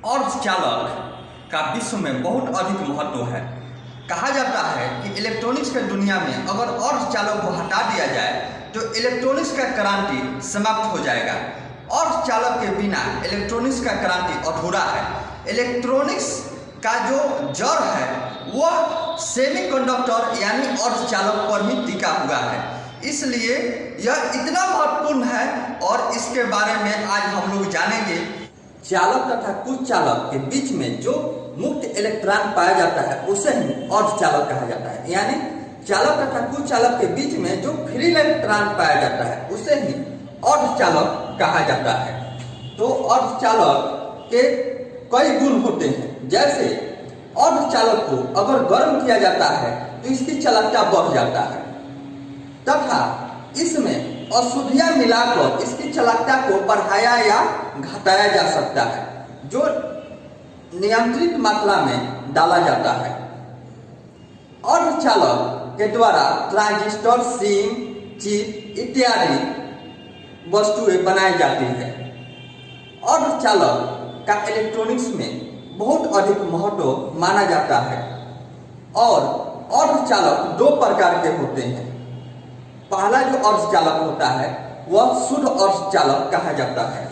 अर्धचालक का विश्व में बहुत अधिक महत्व है। कहा जाता है कि इलेक्ट्रॉनिक्स के दुनिया में अगर अर्धचालक को हटा दिया जाए तो इलेक्ट्रॉनिक्स का क्रांति समाप्त हो जाएगा। अर्धचालक के बिना इलेक्ट्रॉनिक्स का क्रांति अधूरा है। इलेक्ट्रॉनिक्स का जो जड़ है वह सेमीकंडक्टर यानी अर्धचालक पर ही टिका हुआ है, इसलिए यह इतना महत्वपूर्ण है और इसके बारे में आज हम लोग जानेंगे। चालक तथा कुछ चालक के बीच में जो मुक्त इलेक्ट्रॉन पाया जाता है उसे ही अर्धचालक कहा जाता है, यानी चालक तथा कुछ चालक के बीच में जो फ्री इलेक्ट्रॉन पाया जाता है उसे ही अर्धचालक कहा जाता है। तो अर्धचालक के कई गुण होते हैं, जैसे अर्धचालक को अगर गर्म किया जाता है तो इसकी चालकता बढ़ जाता है तथा इसमें अशुद्धियां मिलाकर इसकी चालकता को बढ़ाया या घटाया जा सकता है, जो नियंत्रित मात्रा में डाला जाता है। अर्धचालक के द्वारा ट्रांजिस्टर, सिम, चिप इत्यादि वस्तुएं बनाई जाती है। अर्धचालक का इलेक्ट्रॉनिक्स में बहुत अधिक महत्व माना जाता है और अर्धचालक दो प्रकार के होते हैं। पहला जो अर्धचालक होता है वह शुद्ध अर्धचालक कहा जाता है।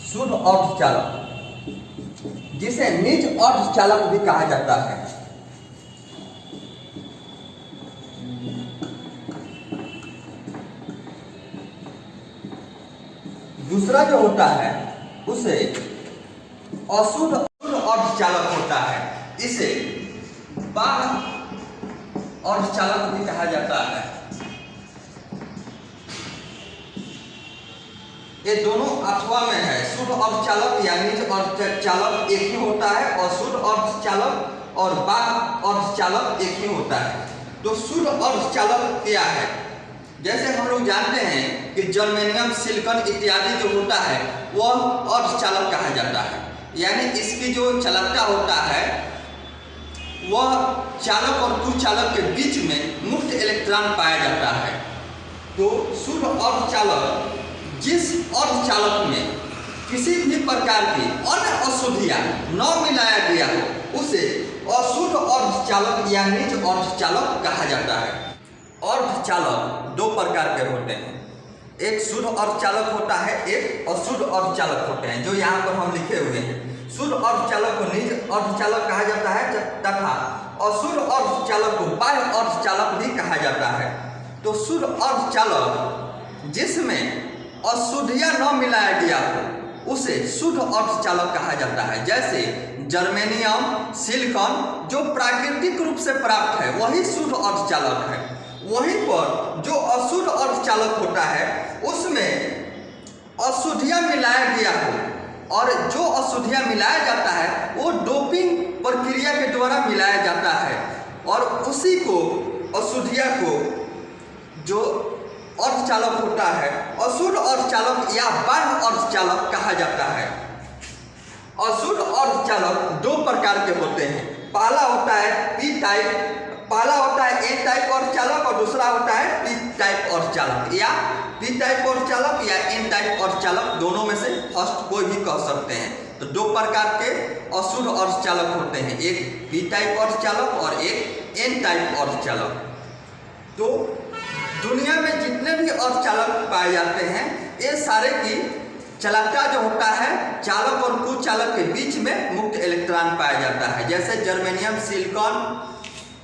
शुद्ध अर्धचालक जिसे निज अर्धचालक भी कहा जाता है। दूसरा जो होता है उसे अशुद्ध अर्धचालक होता है, इसे बाह्य अर्धचालक भी कहा जाता है। ये दोनों अथवा में है। शुद्ध अर्धचालक या निज अर्धचालक एक ही होता है, अशुद्ध अर्धचालक और बाह्य अर्धचालक एक ही होता है। तो शुद्ध अर्धचालक क्या है? जैसे हम लोग जानते हैं कि जर्मेनियम, सिलिकॉन इत्यादि जो होता है वह अर्धचालक कहा जाता है, यानी इसकी जो चालकता होता है वह चालक और कुचालक के बीच में मुक्त इलेक्ट्रॉन पाया जाता है। तो शुद्ध अर्धचालक जिस अर्धचालक में किसी भी प्रकार की अन्य अशुद्धियां न मिलाया गया हो उसे अशुद्ध अर्धचालक या निज अर्धचालक कहा जाता है। अर्धचालक दो प्रकार के होते हैं, एक शुद्ध अर्धचालक होता है, एक अशुद्ध अर्धचालक होते हैं, जो यहाँ पर हम लिखे हुए हैं। शुद्ध अर्धचालक को निज अर्धचालक कहा जाता है तथा अशुद्ध अर्धचालक को बाह्य अर्धचालक भी कहा जाता है। तो शुद्ध अर्धचालक जिसमें अशुद्धियां न मिलाया गया हो उसे शुद्ध अर्धचालक कहा जाता है। जैसे जर्मेनियम, सिलिकॉन जो प्राकृतिक रूप से प्राप्त है वही शुद्ध अर्धचालक है। वहीं पर जो अशुद्ध अर्धचालक होता है उसमें अशुद्धियां मिलाया गया हो, और जो अशुद्धियां मिलाया जाता है वो डोपिंग प्रक्रिया के द्वारा मिलाया जाता है और उसी को अशुद्धियां को जो अर्धचालक होता है अशुद्ध अर्धचालक या बाह्य अर्धचालक कहा जाता है। अशुद्ध अर्धचालक दो प्रकार के होते हैं। पहला होता है एन टाइप अर्धचालक और दूसरा होता है पी टाइप अर्धचालक, या पी टाइप अर्धचालक या एन टाइप अर्धचालक, दोनों में से फर्स्ट कोई भी कह सकते हैं। तो दो प्रकार के अशुद्ध अर्धचालक होते हैं, एक पी टाइप अर्धचालक और एक एन टाइप अर्धचालक। तो दुनिया में जितने भी अर्धचालक पाए जाते हैं ये सारे की चालकता जो होता है चालक और कुचालक के बीच में मुक्त इलेक्ट्रॉन पाया जाता है। जैसे जर्मेनियम, सिलिकॉन,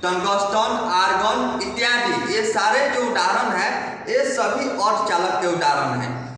टंगस्टन, आर्गन इत्यादि, ये सारे जो उदाहरण हैं ये सभी अर्धचालक के उदाहरण हैं।